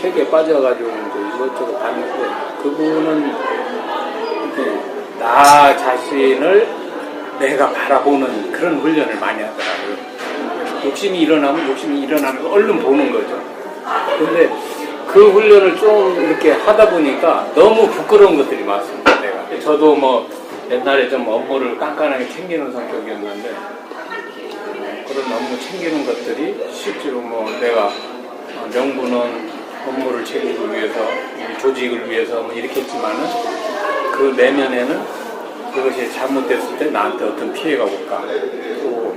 책에 빠져가지고 이제 이것저것 봤는데 그분은 이렇게 나 자신을 내가 바라보는 그런 훈련을 많이 하더라고요. 욕심이 일어나면 욕심이 일어나는 거 얼른 보는 거죠. 근데 그 훈련을 좀 이렇게 하다 보니까 너무 부끄러운 것들이 많습니다. 내가. 저도 뭐 옛날에 좀 업무를 깐깐하게 챙기는 성격이었는데 그런 업무 챙기는 것들이 실제로 뭐 내가 명분은 업무를 챙기기 위해서 조직을 위해서 뭐 이렇게 했지만은 그 내면에는 그것이 잘못됐을 때 나한테 어떤 피해가 올까, 또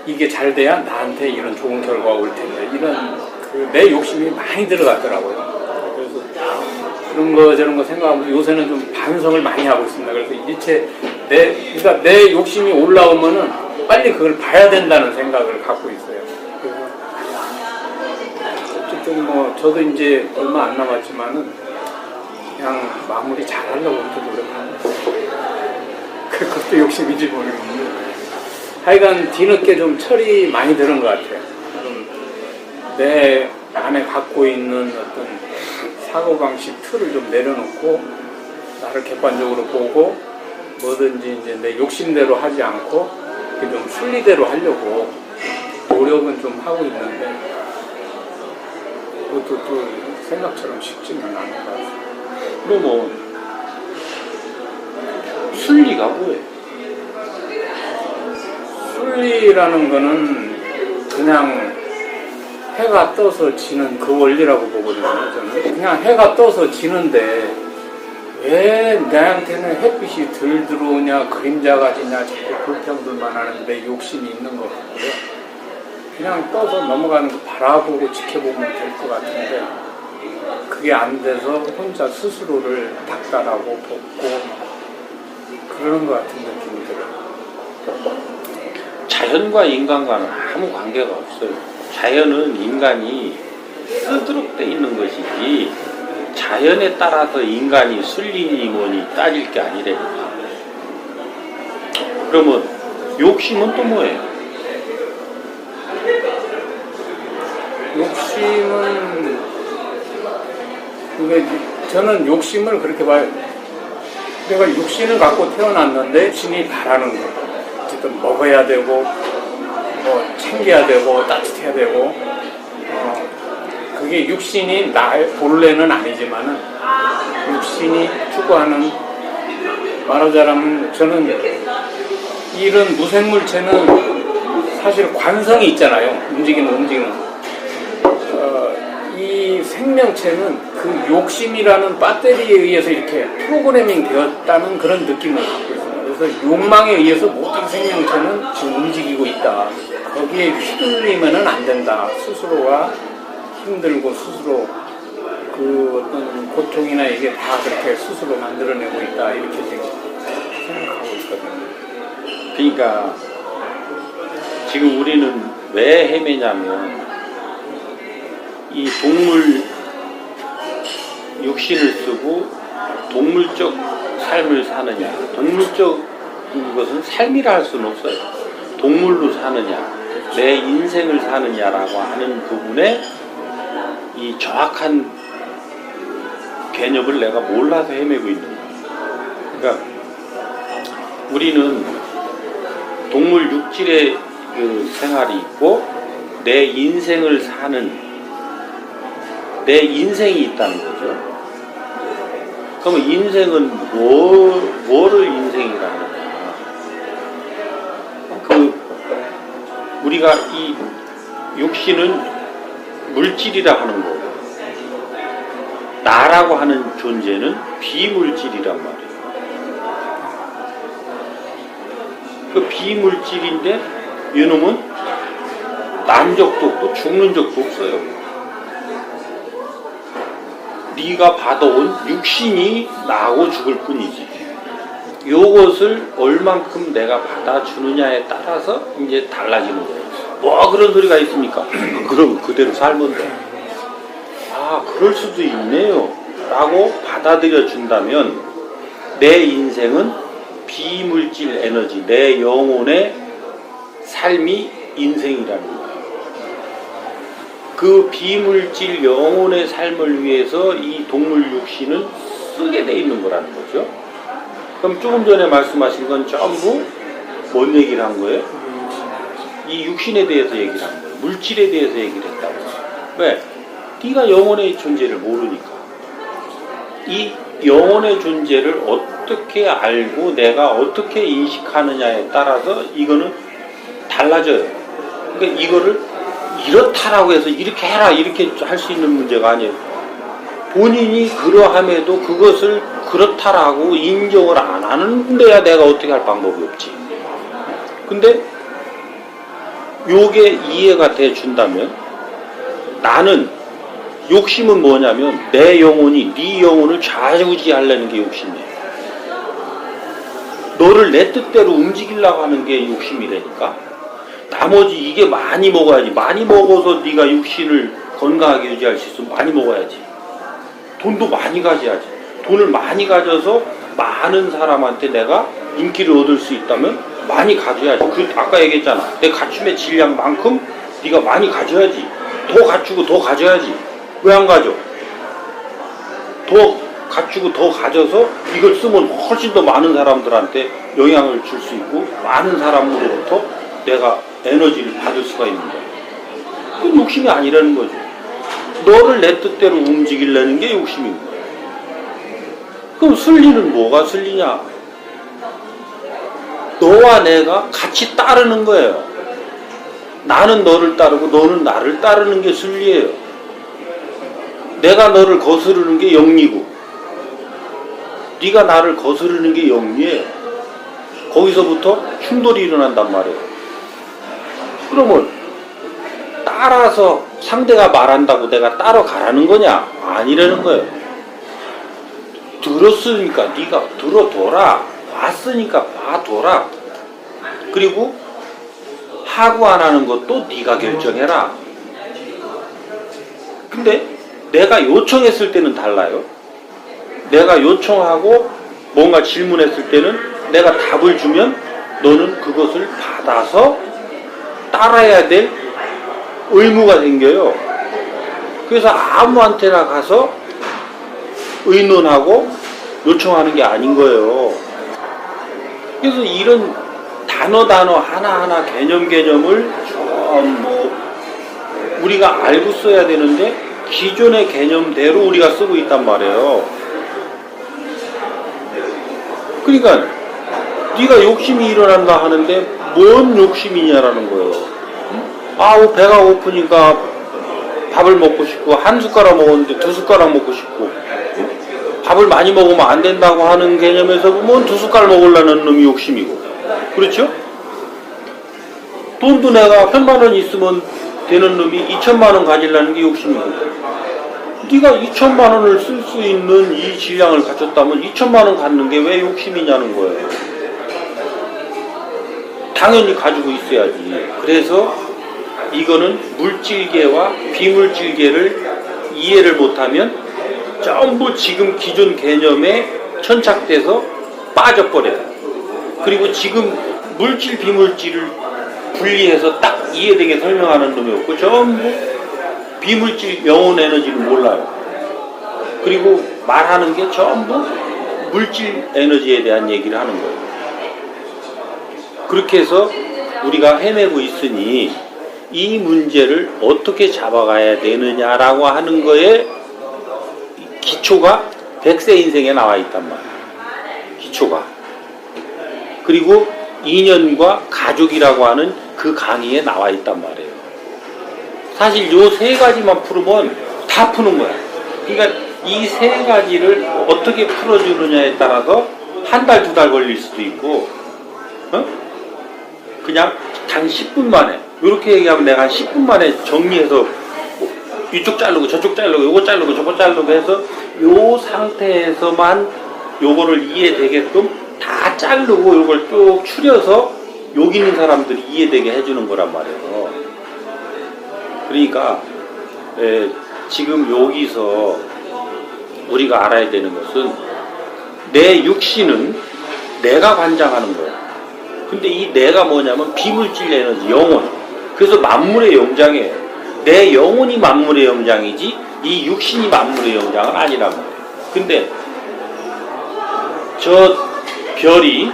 이게 잘 돼야 나한테 이런 좋은 결과가 올 텐데 이런 내 욕심이 많이 들어갔더라고요. 그래서 그런 거 저런 거 생각하면서 요새는 좀 반성을 많이 하고 있습니다. 그래서 일체 그러니까 내 욕심이 올라오면은 빨리 그걸 봐야 된다는 생각을 갖고 있어요. 그래서 어쨌든 뭐 저도 이제 얼마 안 남았지만은 그냥 마무리 잘 하려고 이렇게 노력하는 거예요. 그것도 욕심인지 모르겠는데 하여간 뒤늦게 좀 철이 많이 드는 것 같아요. 내 안에 갖고 있는 어떤 사고방식 틀을 좀 내려놓고 나를 객관적으로 보고 뭐든지 이제 내 욕심대로 하지 않고 좀 순리대로 하려고 노력은 좀 하고 있는데 그것도 또 생각처럼 쉽지는 않은 것 같아요. 그럼 뭐 순리가 뭐예요? 순리라는 거는 그냥 해가 떠서 지는 그 원리라고 보거든요. 저는 그냥 해가 떠서 지는데 왜 나한테는 햇빛이 덜 들어오냐, 그림자가 지냐, 자꾸 불평들만 하는데 욕심이 있는 것 같고요. 그냥 떠서 넘어가는 거 바라보고 지켜보면 될 것 같은데 그게 안 돼서 혼자 스스로를 닥달하고 볶고 그러는 것 같은 느낌이 들어요. 자연과 인간과는 아무 관계가 없어요. 자연은 인간이 쓰도록 돼 있는 것이지 자연에 따라서 인간이 순리이원이 따질 게 아니래요. 그러면 욕심은 또 뭐예요? 욕심은 저는 욕심을 그렇게 봐요. 내가 육신을 갖고 태어났는데 신이 바라는 거 어쨌든 먹어야 되고 뭐 챙겨야 되고 따뜻해야 되고 그게 육신이 나의 본래는 아니지만은 육신이 추구하는 말하자면 저는 이런 무생물체는 사실 관성이 있잖아요. 움직이는 이 생명체는 그 욕심이라는 배터리에 의해서 이렇게 프로그래밍 되었다는 그런 느낌을 갖고 있어요. 그래서 욕망에 의해서 모든 생명체는 지금 움직이고 있다. 거기에 휘둘리면은 안 된다. 스스로가 힘들고 스스로 그 어떤 고통이나 이게 다 그렇게 스스로 만들어내고 있다. 이렇게 생각하고 있거든요. 그러니까 지금 우리는 왜 헤매냐면 이 동물 육신을 쓰고 동물적 삶을 사느냐, 동물적 것은 삶이라 할 수는 없어요. 동물로 사느냐, 내 인생을 사느냐라고 하는 부분에 이 정확한 개념을 내가 몰라서 헤매고 있는 거예요. 그러니까 우리는 동물 육질의 그 생활이 있고 내 인생을 사는 내 인생이 있다는 거죠. 그러면 인생은 뭐를 인생이라 하느냐. 우리가 이 육신은 물질이라 하는 거고 나라고 하는 존재는 비물질이란 말이에요. 그 비물질인데 이놈은 난 적도 없고 죽는 적도 없어요. 네가 받아온 육신이 나하고 죽을 뿐이지. 요것을 얼만큼 내가 받아주느냐에 따라서 이제 달라지는 거예요. 뭐 그런 소리가 있습니까? 그럼 그대로 살면 돼. 아, 그럴 수도 있네요. 라고 받아들여 준다면 내 인생은 비물질 에너지, 내 영혼의 삶이 인생이라는 거예요. 그 그 비물질 영혼의 삶을 위해서 이 동물 육신은 쓰게 돼 있는 거라는 거죠. 그럼 조금 전에 말씀하신 건 전부 뭔 얘기를 한 거예요? 이 육신에 대해서 얘기를 한 거예요. 물질에 대해서 얘기를 했다고. 왜? 네가 영혼의 존재를 모르니까. 이 영혼의 존재를 어떻게 알고 내가 어떻게 인식하느냐에 따라서 이거는 달라져요. 그러니까 이거를 이렇다라고 해서 이렇게 해라 이렇게 할 수 있는 문제가 아니에요. 본인이 그러함에도 그것을 그렇다라고 인정을 안 하는 데야 내가 어떻게 할 방법이 없지. 근데 요게 이해가 돼 준다면 나는 욕심은 뭐냐면 내 영혼이 네 영혼을 좌지우지하려는 게 욕심이에요. 너를 내 뜻대로 움직이려고 하는 게 욕심이라니까. 나머지 이게 많이 먹어야지. 많이 먹어서 네가 육신을 건강하게 유지할 수 있으면 많이 먹어야지. 돈도 많이 가져야지. 돈을 많이 가져서 많은 사람한테 내가 인기를 얻을 수 있다면 많이 가져야지. 그 아까 얘기했잖아. 내 갖춤의 질량만큼 네가 많이 가져야지. 더 갖추고 더 가져야지. 왜 안 가져? 더 갖추고 더 가져서 이걸 쓰면 훨씬 더 많은 사람들한테 영향을 줄 수 있고 많은 사람으로부터 내가 에너지를 받을 수가 있는 거야. 그건 욕심이 아니라는 거죠. 너를 내 뜻대로 움직이려는 게 욕심인 거야. 그럼 순리는 뭐가 순리냐? 너와 내가 같이 따르는 거예요. 나는 너를 따르고 너는 나를 따르는 게 순리예요. 내가 너를 거스르는 게 영리고 네가 나를 거스르는 게 영리예요. 거기서부터 충돌이 일어난단 말이에요. 그러면 따라서 상대가 말한다고 내가 따라가라는 거냐? 아니라는 거예요. 들었으니까 네가 들어둬라. 봤으니까 봐둬라. 그리고 하고 안 하는 것도 네가 결정해라. 근데 내가 요청했을 때는 달라요. 내가 요청하고 뭔가 질문했을 때는 내가 답을 주면 너는 그것을 받아서 따라야 될 의무가 생겨요. 그래서 아무한테나 가서 의논하고 요청하는 게 아닌 거예요. 그래서 이런 단어 하나하나 개념을 전부 우리가 알고 써야 되는데 기존의 개념대로 우리가 쓰고 있단 말이에요. 그러니까 네가 욕심이 일어난다 하는데 뭔 욕심이냐라는 거예요. 배가 고프니까 밥을 먹고 싶고 한 숟가락 먹었는데 두 숟가락 먹고 싶고 밥을 많이 먹으면 안 된다고 하는 개념에서 보면 두 숟갈 먹으려는 놈이 욕심이고 그렇죠? 돈도 내가 1,000만 원 있으면 되는 놈이 2,000만 원 가지려는 게 욕심이고 네가 2,000만 원을 쓸 수 있는 이 질량을 갖췄다면 2,000만 원 갖는 게 왜 욕심이냐는 거예요. 당연히 가지고 있어야지. 그래서 이거는 물질계와 비물질계를 이해를 못하면 전부 지금 기존 개념에 천착돼서 빠져버려요. 그리고 지금 물질 비물질을 분리해서 딱 이해되게 설명하는 놈이 없고 전부 비물질 영혼 에너지를 몰라요. 그리고 말하는 게 전부 물질 에너지에 대한 얘기를 하는 거예요. 그렇게 해서 우리가 헤매고 있으니 이 문제를 어떻게 잡아가야 되느냐라고 하는 거에 기초가 백세 인생에 나와 있단 말이에요. 기초가. 그리고 인연과 가족이라고 하는 그 강의에 나와 있단 말이에요. 사실 요 세 가지만 풀으면 다 푸는 거야. 그러니까 이 세 가지를 어떻게 풀어주느냐에 따라서 한 달, 2달 걸릴 수도 있고, 그냥 단 10분 만에, 이렇게 얘기하면 내가 한 10분 만에 정리해서 이쪽 자르고 저쪽 자르고 요거 자르고 저거 자르고 해서 요 상태에서만 요거를 이해되게끔 다 자르고 요걸 쭉 추려서 여기 있는 사람들이 이해되게 해주는 거란 말이에요. 그러니까 지금 여기서 우리가 알아야 되는 것은 내 육신은 내가 관장하는 거야. 근데 이 내가 뭐냐면 비물질 에너지, 영혼. 그래서 만물의 영장이에요. 내 영혼이 만물의 영장이지 이 육신이 만물의 영장은 아니란 말이에요. 근데 저 별이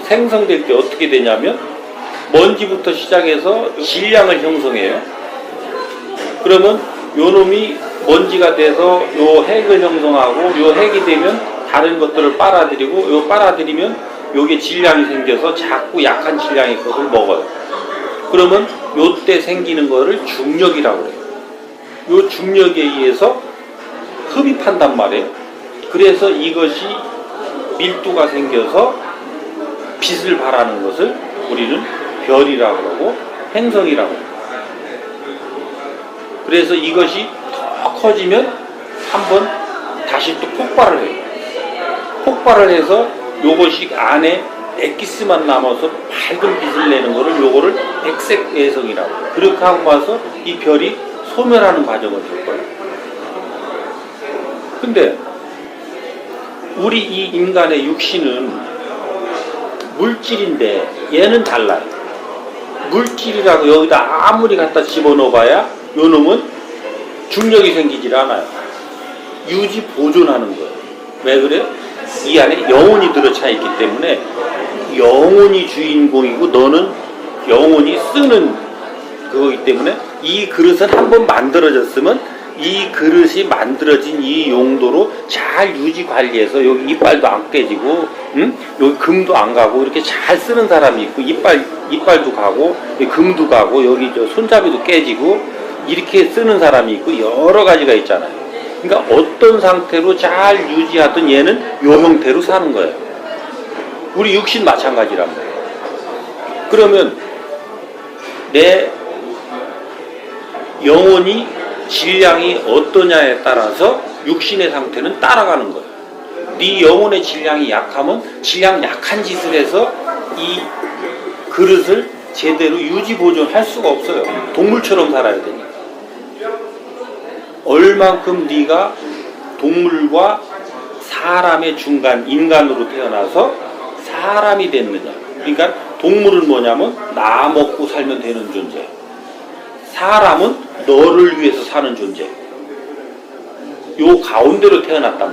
생성될 때 어떻게 되냐면 먼지부터 시작해서 질량을 형성해요. 그러면 요 놈이 먼지가 돼서 요 핵을 형성하고 요 핵이 되면 다른 것들을 빨아들이고 요 빨아들이면 요게 질량이 생겨서 자꾸 약한 질량의 것을 먹어요. 그러면 요때 생기는 거를 중력이라고 해요. 요 중력에 의해서 흡입한단 말이에요. 그래서 이것이 밀도가 생겨서 빛을 발하는 것을 우리는 별이라고 하고 행성이라고 해요. 그래서 이것이 더 커지면 한번 다시 또 폭발을 해요. 폭발을 해서 요것이 안에 엑기스만 남아서 밝은 빛을 내는 거를 요거를 백색 외성이라고 해요. 그렇게 하고 와서 이 별이 소멸하는 과정을 볼 거예요. 근데 우리 이 인간의 육신은 물질인데 얘는 달라요. 물질이라고 여기다 아무리 갖다 집어넣어봐야 요 놈은 중력이 생기질 않아요. 유지 보존하는 거예요. 왜 그래요? 이 안에 영혼이 들어차 있기 때문에 영혼이 주인공이고 너는 영혼이 쓰는 그거기 때문에 이 그릇은 한번 만들어졌으면 이 그릇이 만들어진 이 용도로 잘 유지 관리해서 여기 이빨도 안 깨지고 여기 금도 안 가고 이렇게 잘 쓰는 사람이 있고 이빨도 가고 금도 가고 여기 저 손잡이도 깨지고 이렇게 쓰는 사람이 있고 여러 가지가 있잖아요. 그러니까 어떤 상태로 잘 유지하든 얘는 요 형태로 사는 거예요. 우리 육신 마찬가지란 말이에요. 그러면 내 영혼이 질량이 어떠냐에 따라서 육신의 상태는 따라가는 거예요. 네 영혼의 질량이 약하면 질량 약한 짓을 해서 이 그릇을 제대로 유지 보존할 수가 없어요. 동물처럼 살아야 되니까. 얼만큼 네가 동물과 사람의 중간 인간으로 태어나서 사람이 됐느냐. 그러니까 동물은 뭐냐면 나 먹고 살면 되는 존재. 사람은 너를 위해서 사는 존재. 요 가운데로 태어났단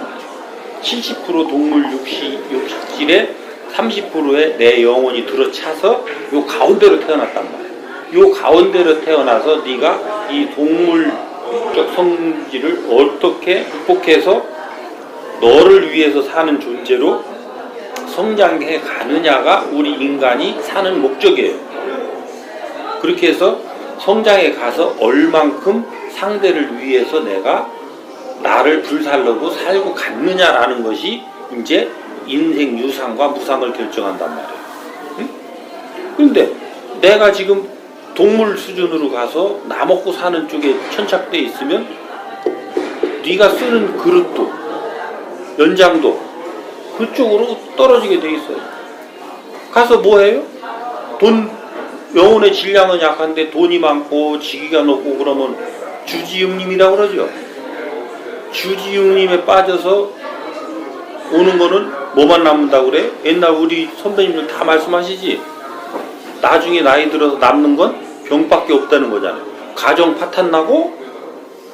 말이죠. 70% 동물 육질에 30%의 내 영혼이 들어차서 요 가운데로 태어났단 말이에요. 요 가운데로 태어나서 네가 이 동물적 성질을 어떻게 극복해서 너를 위해서 사는 존재로 성장해 가느냐가 우리 인간이 사는 목적이에요. 그렇게 해서 성장에 가서 얼만큼 상대를 위해서 내가 나를 불살르고 살고 갔느냐라는 것이 이제 인생 유상과 무상을 결정한단 말이에요. 응? 그런데 내가 지금 동물 수준으로 가서 나 먹고 사는 쪽에 천착돼 있으면 네가 쓰는 그릇도 연장도 그쪽으로 떨어지게 돼 있어요. 가서 뭐 해요? 영혼의 질량은 약한데 돈이 많고 지기가 높고 그러면 주지응님이라고 그러죠. 주지응님에 빠져서 오는 거는 뭐만 남는다고 그래? 옛날 우리 선배님들 다 말씀하시지. 나중에 나이 들어서 남는 건 병밖에 없다는 거잖아요. 가정 파탄나고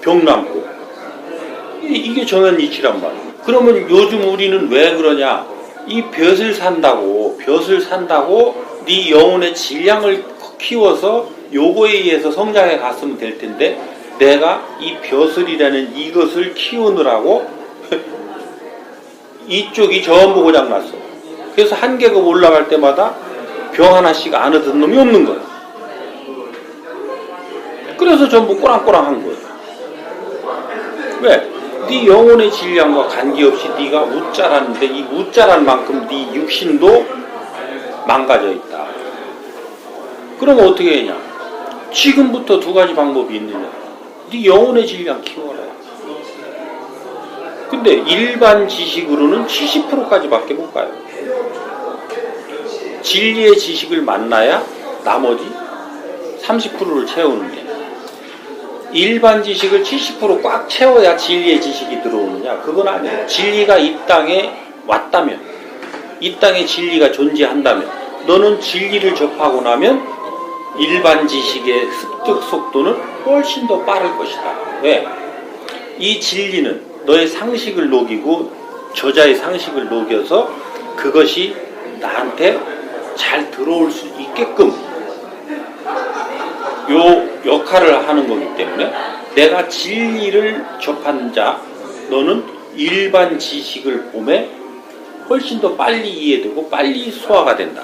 병 남고. 이게 정한 이치란 말이에요. 그러면 요즘 우리는 왜 그러냐? 이 벼슬 산다고 네 영혼의 질량을 키워서 요거에 의해서 성장해 갔으면 될 텐데 내가 이 벼슬이라는 이것을 키우느라고 이쪽이 전부 고장났어. 그래서 한 계급 올라갈 때마다 병 하나씩 안 얻은 놈이 없는 거야. 그래서 전부 꼬랑꼬랑한 거야. 왜? 네 영혼의 질량과 관계없이 네가 웃자라는데 이 웃자란 만큼 네 육신도 망가져 있다. 그럼 어떻게 하냐? 지금부터 두 가지 방법이 있느냐? 네 영혼의 질량 키워라. 근데 일반 지식으로는 70%까지 밖에 못 가요. 진리의 지식을 만나야 나머지 30%를 채우는데 일반 지식을 70% 꽉 채워야 진리의 지식이 들어오느냐? 그건 아니에요. 진리가 이 땅에 왔다면, 이 땅에 진리가 존재한다면, 너는 진리를 접하고 나면 일반 지식의 습득 속도는 훨씬 더 빠를 것이다. 왜? 이 진리는 너의 상식을 녹이고 저자의 상식을 녹여서 그것이 나한테 잘 들어올 수 있게끔 요 역할을 하는 거기 때문에 내가 진리를 접한 자, 너는 일반 지식을 보면 훨씬 더 빨리 이해되고 빨리 소화가 된다.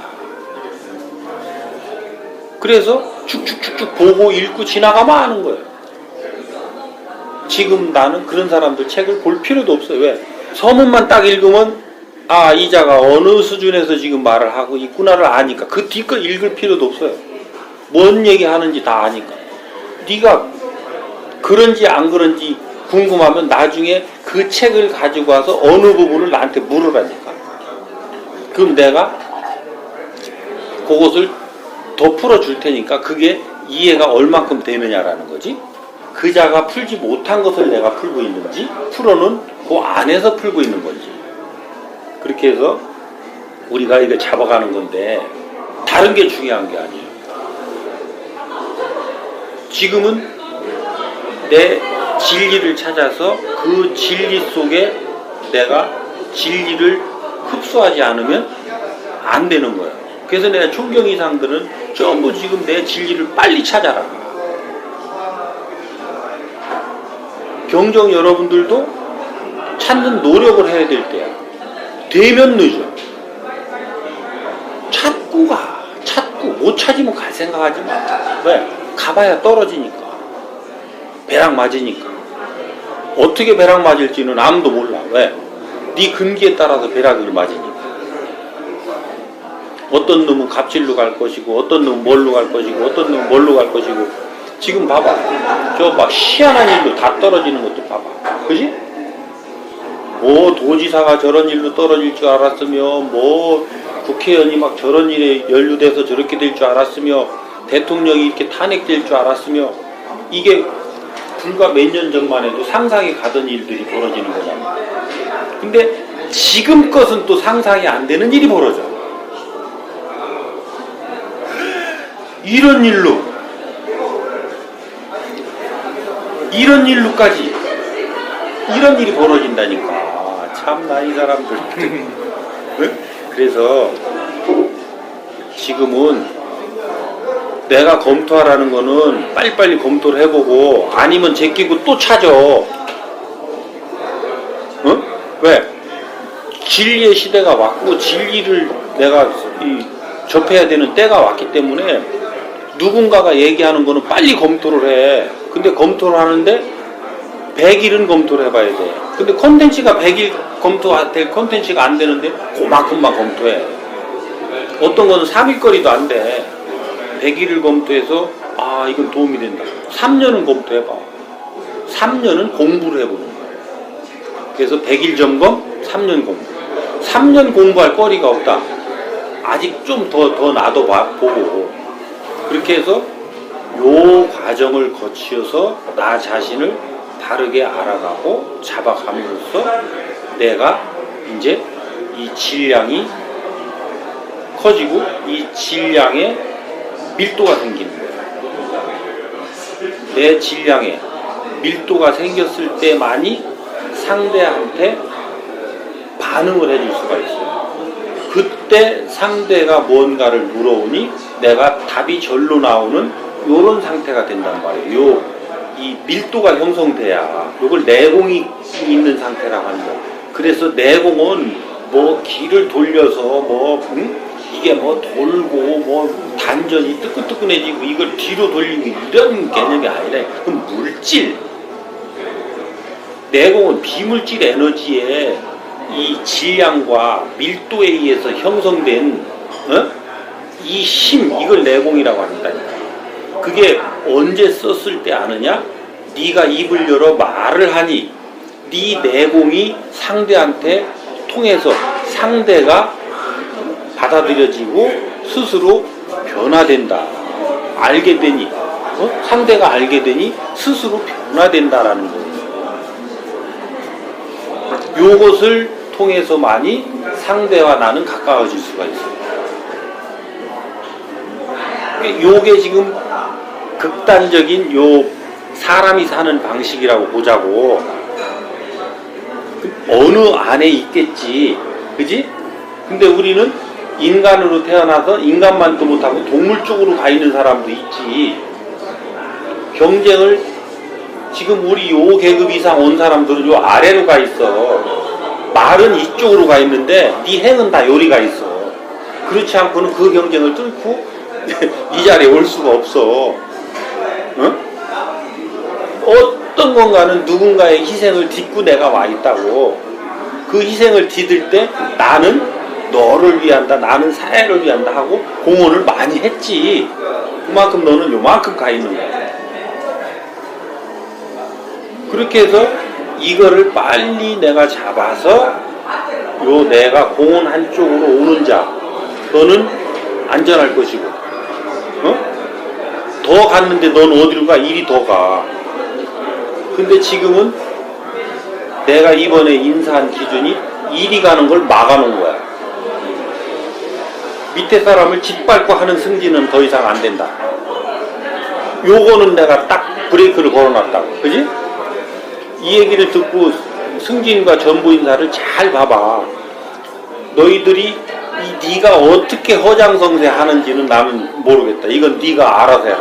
그래서 축축축축 보고 읽고 지나가면 하는 거예요. 지금 나는 그런 사람들 책을 볼 필요도 없어요. 왜? 서문만 딱 읽으면 아, 이 자가 어느 수준에서 지금 말을 하고 있구나를 아니까 그 뒤거 읽을 필요도 없어요. 뭔 얘기 하는지 다 아니까. 네가 그런지 안 그런지 궁금하면 나중에 그 책을 가지고 와서 어느 부분을 나한테 물으라니까. 그럼 내가 그것을 더 풀어줄 테니까 그게 이해가 얼만큼 되느냐라는 거지. 그 자가 풀지 못한 것을 내가 풀고 있는지 풀어는 그 안에서 풀고 있는 건지. 그렇게 해서 우리가 이걸 잡아가는 건데 다른 게 중요한 게 아니에요. 지금은 내 진리를 찾아서 그 진리 속에 내가 진리를 흡수하지 않으면 안 되는 거예요. 그래서 내가 총경 이상들은 전부 지금 내 진리를 빨리 찾아라. 경정 여러분들도 찾는 노력을 해야 될 때야. 되면 늦어. 찾고 가. 찾고 못 찾으면 갈 생각하지 마. 왜? 가봐야 떨어지니까. 배락 맞으니까. 어떻게 배락 맞을지는 아무도 몰라. 왜? 네 근기에 따라서 배락을 맞으니까. 어떤 놈은 갑질로 갈 것이고 어떤 놈은 뭘로 갈 것이고 어떤 놈은 뭘로 갈 것이고. 지금 봐봐. 저 막 희한한 일로 다 떨어지는 것도 봐봐. 그지? 뭐 도지사가 저런 일로 떨어질 줄 알았으며 뭐 국회의원이 막 저런 일에 연루돼서 저렇게 될 줄 알았으며 대통령이 이렇게 탄핵될 줄 알았으며 이게 불과 몇 년 전만 해도 상상이 가던 일들이 벌어지는 거잖아. 근데 지금 것은 또 상상이 안 되는 일이 벌어져. 이런 일로까지 이런 일이 벌어진다니까. 참나 이 사람들. 그래서 지금은 내가 검토하라는 거는 빨리빨리 검토를 해보고 아니면 제끼고 또 찾아. 왜? 진리의 시대가 왔고 진리를 내가 접해야 되는 때가 왔기 때문에 누군가가 얘기하는 거는 빨리 검토를 해. 근데 검토를 하는데 100일은 검토를 해봐야 돼. 근데 콘텐츠가 100일 검토될 콘텐츠가 안 되는데 그만큼만 검토해. 어떤 거는 3일거리도 안 돼. 100일을 검토해서 아 이건 도움이 된다. 3년은 검토해봐. 3년은 공부를 해보는 거야. 그래서 100일 점검, 3년 공부. 3년 공부할 거리가 없다. 아직 좀 더 놔둬 보고. 그렇게 해서 요 과정을 거치어서 나 자신을 바르게 알아가고 잡아감으로써 내가 이제 이 질량이 커지고 이 질량에 밀도가 생기는 거예요. 내 질량에 밀도가 생겼을 때만이 상대한테 반응을 해줄 수가 있어요. 그때 상대가 뭔가를 물어오니 내가 답이 절로 나오는 요런 상태가 된단 말이에요. 이 밀도가 형성돼야 요걸 내공이 있는 상태라고 하는 거예요. 그래서 내공은 뭐 길을 돌려서 이게 뭐 돌고 뭐 단전이 뜨끈뜨끈해지고 이걸 뒤로 돌리고 이런 개념이 아니라 그건 물질. 내공은 비물질 에너지의 이 질량과 밀도에 의해서 형성된 이 힘, 이걸 내공이라고 한다니까. 그게 언제 썼을 때 아느냐? 네가 입을 열어 말을 하니 네 내공이 상대한테 통해서 상대가 받아들여지고 스스로 변화된다. 알게 되니 상대가 알게 되니 스스로 변화된다라는 거예요. 요것을 통해서만이 상대와 나는 가까워질 수가 있어요. 요게 지금 극단적인 요 사람이 사는 방식이라고 보자고. 어느 안에 있겠지, 그지? 근데 우리는 인간으로 태어나서 인간만도 못하고 동물 쪽으로 가 있는 사람도 있지. 경쟁을 지금 우리 요 계급 이상 온 사람들은 요 아래로 가 있어. 말은 이쪽으로 가 있는데 네 행은 다 요리 가 있어. 그렇지 않고는 그 경쟁을 뚫고 이 자리에 올 수가 없어. 응? 어떤 건가는 누군가의 희생을 딛고 내가 와 있다고. 그 희생을 딛을 때 나는 너를 위한다, 나는 사회를 위한다 하고 공헌을 많이 했지. 그만큼 너는 요만큼 가 있는 거야. 그렇게 해서 이거를 빨리 내가 잡아서 요 내가 공헌한 쪽으로 오는 자, 너는 안전할 것이고, 더 갔는데 넌 어디로 가? 이리 더 가. 근데 지금은 내가 이번에 인사한 기준이 이리 가는 걸 막아놓은 거야. 밑에 사람을 짓밟고 하는 승진은 더 이상 안 된다. 요거는 내가 딱 브레이크를 걸어놨다고. 그지? 이 얘기를 듣고 승진과 전부 인사를 잘 봐봐. 너희들이 네가 어떻게 허장성세 하는지는 나는 모르겠다. 이건 네가 알아서 해라.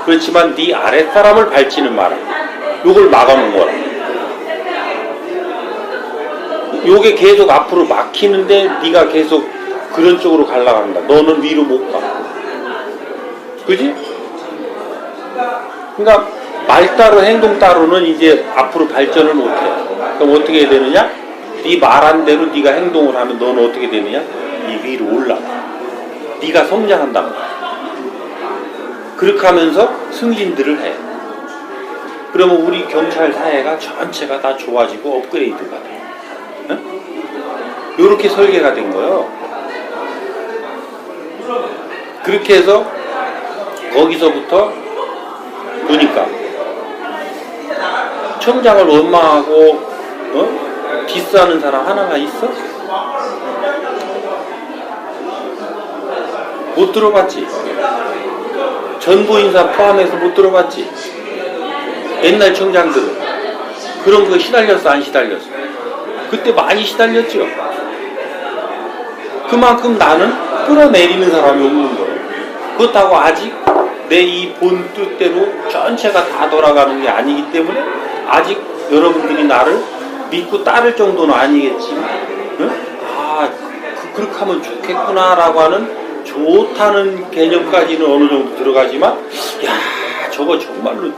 그렇지만 네 아랫사람을 밟지는 마라. 요걸 막아놓은 거라. 요게 계속 앞으로 막히는데 네가 계속 그런 쪽으로 가려고 한다. 너는 위로 못 가. 그지? 그러니까 말 따로 행동 따로는 이제 앞으로 발전을 못해. 그럼 어떻게 해야 되느냐? 네 말한 대로 네가 행동을 하면 너는 어떻게 되느냐? 네 위로 올라가. 네가 성장한단 말이야. 그렇게 하면서 승진들을 해. 그러면 우리 경찰 사회가 전체가 다 좋아지고 업그레이드가 돼. 응? 요렇게 설계가 된 거예요. 그렇게 해서 거기서부터 보니까 청장을 원망하고 디스하는 사람 하나가 있어? 못 들어봤지. 전부 인사 포함해서 못 들어봤지. 옛날 청장들은 그런 거 시달렸어, 안 시달렸어? 그때 많이 시달렸죠. 그만큼 나는 끌어내리는 사람이 없는 거예요. 그렇다고 아직 내 이 본 뜻대로 전체가 다 돌아가는 게 아니기 때문에 아직 여러분들이 나를 믿고 따를 정도는 아니겠지만, 응? 아, 그렇게 하면 좋겠구나 라고 하는 좋다는 개념까지는 어느 정도 들어가지만, 야, 저거 정말로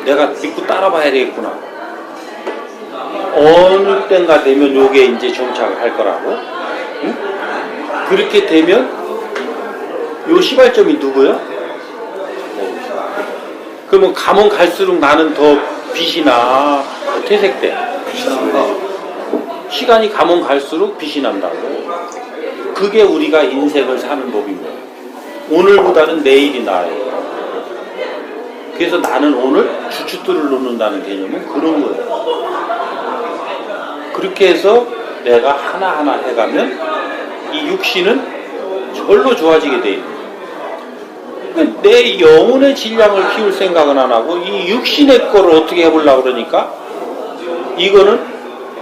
내가 믿고 따라봐야 되겠구나. 어느 때인가 되면 요게 이제 정착을 할 거라고. 응? 그렇게 되면 요 시발점이 누구야? 그러면 가면 갈수록 나는 더 빛이 나. 퇴색돼. 시간이 가면 갈수록 빛이 난다고. 그게 우리가 인생을 사는 법인 거예요. 오늘보다는 내일이 나아요. 그래서 나는 오늘 주춧돌을 놓는다는 개념은 그런 거예요. 그렇게 해서 내가 하나하나 해가면 이 육신은 절로 좋아지게 돼 있는 거예요. 그러니까 내 영혼의 질량을 키울 생각은 안 하고 이 육신의 거를 어떻게 해보려고 그러니까 이거는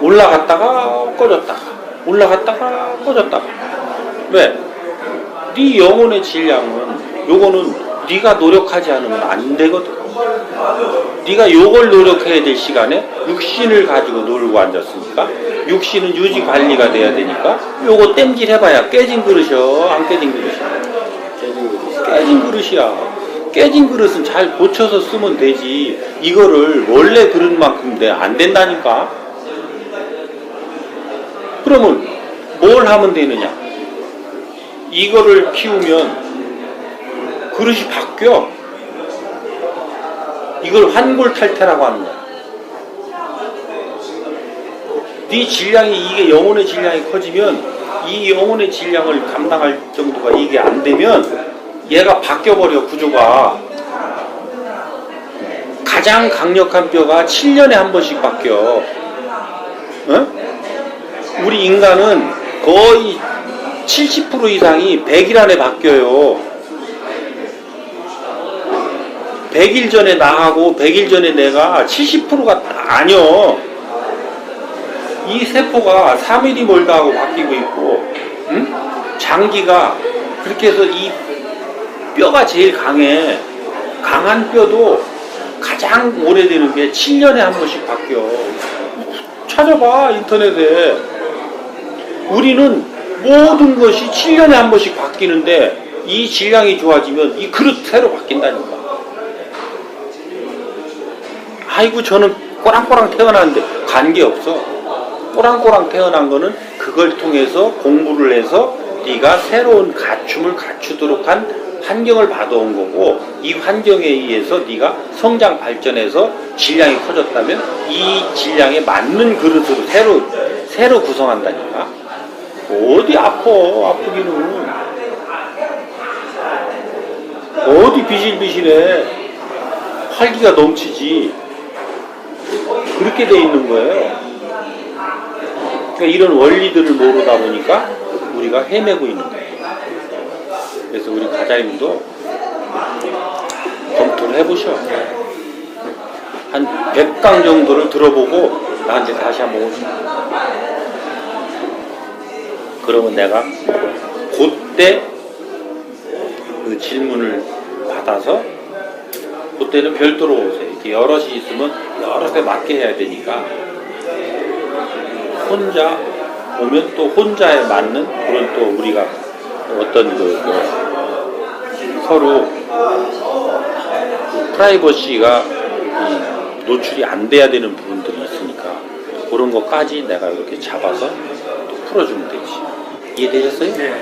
올라갔다가 꺼졌다가 올라갔다가 꺼졌다가. 왜? 네 영혼의 질량은 요거는 네가 노력하지 않으면 안 되거든. 네가 요걸 노력해야 될 시간에 육신을 가지고 놀고 앉았으니까 육신은 유지 관리가 돼야 되니까 요거 땜질 해봐야 깨진 그릇이야, 안 깨진 그릇이야? 깨진 그릇이야. 깨진 그릇은 잘 고쳐서 쓰면 되지. 이거를 원래 그릇만큼 안 된다니까. 그러면 뭘 하면 되느냐? 이거를 키우면 그릇이 바뀌어. 이걸 환골탈태라고 하는 거야. 네 질량이, 이게 영혼의 질량이 커지면 이 영혼의 질량을 감당할 정도가 이게 안 되면 얘가 바뀌어버려. 구조가. 가장 강력한 뼈가 7년에 한 번씩 바뀌어. 어? 우리 인간은 거의 70% 이상이 100일 안에 바뀌어요. 100일 전에 나하고 100일 전에 내가 70%가 아니여. 이 세포가 3일이 멀다 하고 바뀌고 있고, 응? 장기가 그렇게 해서 이 뼈가 제일 강해. 강한 뼈도 가장 오래되는 게 7년에 한 번씩 바뀌어. 찾아봐, 인터넷에. 우리는 모든 것이 7년에 한 번씩 바뀌는데 이 질량이 좋아지면 이 그릇 새로 바뀐다니까. 아이고, 저는 꼬랑꼬랑 태어났는데 관계없어. 꼬랑꼬랑 태어난 거는 그걸 통해서 공부를 해서 네가 새로운 갖춤을 갖추도록 한 환경을 받아온 거고, 이 환경에 의해서 네가 성장 발전해서 질량이 커졌다면 이 질량에 맞는 그릇으로 새로 구성한다니까. 어디 아프기는. 어디 비실비실해. 활기가 넘치지. 그렇게 돼 있는 거예요. 그러니까 이런 원리들을 모르다 보니까 우리가 헤매고 있는 거예요. 그래서 우리 과장님도 검토를 해보셔. 한 100강 정도를 들어보고 나한테 다시 한번 오시오. 그러면 내가 그때 그 질문을 받아서, 그때는 별도로 오세요. 이렇게 여럿이 있으면 여럿에 맞게 해야 되니까, 혼자 오면 또 혼자에 맞는 그런, 또 우리가 어떤 서로 그 프라이버시가 노출이 안 돼야 되는 부분들이 있으니까 그런 것까지 내가 이렇게 잡아서 또 풀어주면 되지. 이해되셨어요? 네.